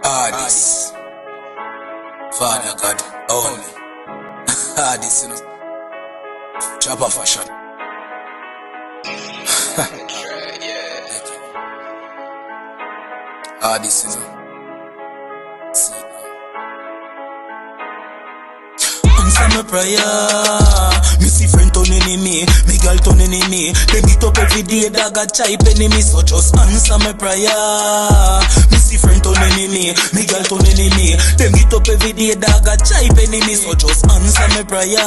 This Father God only. This, you know. Chopper fashion. This, you know. See. Answer my prayer. Me see friend turn enemy, me girl turn enemy. They meet up every day, dog a chai enemy. So just answer my prayer. Me see friend turn enemy, me girl turn enemy. They meet up every day, dog a chai enemy. So just answer my prayer.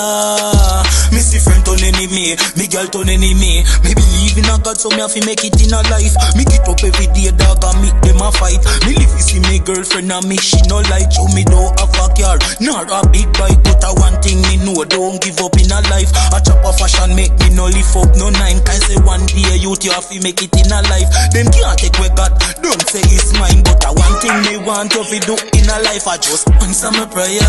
Me see friend turn enemy, me girl turn enemy. Me believe in a God, so me have to make it in a life. Me get up every day, dog and meet them a fight. Me live to see me girlfriend and me, she no like show me don't have a car, nor a big bike, but a one thing me know, don't give up in a life. A chopper fashion make me no live up no nine. Can say one day youth you have to make it in a life. Them can't take away God, don't say it's mine. But a one thing me want you to do in a life. I just answer my prayer.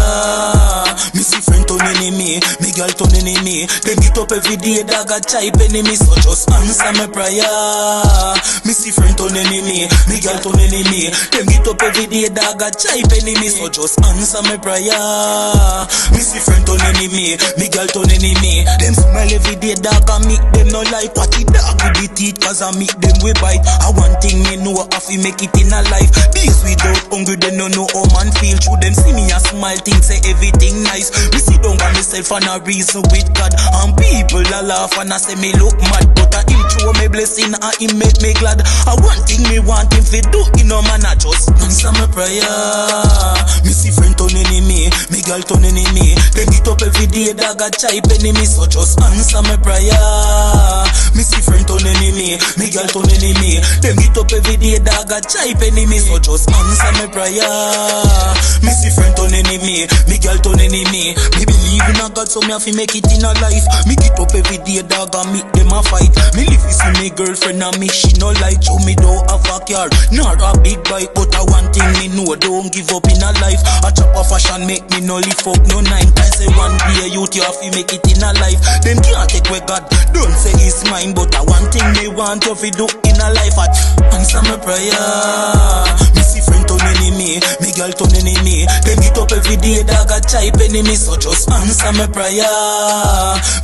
Me see friend turn enemy, me girl turn enemy. They meet up every day, dog a chai enemy. So just answer my prayer. Me see friend turn enemy, me girl turn enemy. They meet up every day, dog a chai enemy. So just answer my prayer. Me see friend turn enemy, me girl turn enemy. Them smile every day, dog and meet them no like. What the dog with the teeth, cause I meet them we bite. I one thing me know, I fi make it in a life. These without hungry, they no know how man feel. Through them see me a smile, think say everything nice. Me sit down by myself and a reason with God. And people a laugh and I say me look mad. But I him show me blessing and him make me glad. I one thing me want him fi do, you know man, I just answer my prayer. Me see friend turn enemy, me girl turn enemy. They meet up every day, dog a chai enemy. So just answer my prayer. Me see friend turn enemy, me girl turn enemy. They meet up every day, dog a chai enemy. So just answer my prayer. Me see friend turn enemy, me girl turn enemy. Me believe in a God, so me have to make it in a life. Me get up every day, dog and meet them a fight. Me live to see me girlfriend and me, she no like show me don't have a car, nor a big bike. But a one thing me know, don't give up in a life. A chopper fashion make me no live up no nine. Can say one day youth you have to make it in a life. Them can't take away God, don't say it's mine. But a one thing they want you to do in a life. I answer my prayer. Me see friend turn enemy, me girl turn enemy. They meet up every day, dog a chai enemy. So just answer my prayer.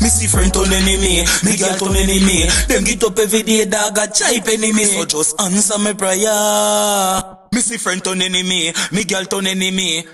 Me see friend turn enemy, me girl turn enemy. Them get up every day, dog a chai enemy. So just answer my prayer. Me see friend turn enemy, me girl turn enemy.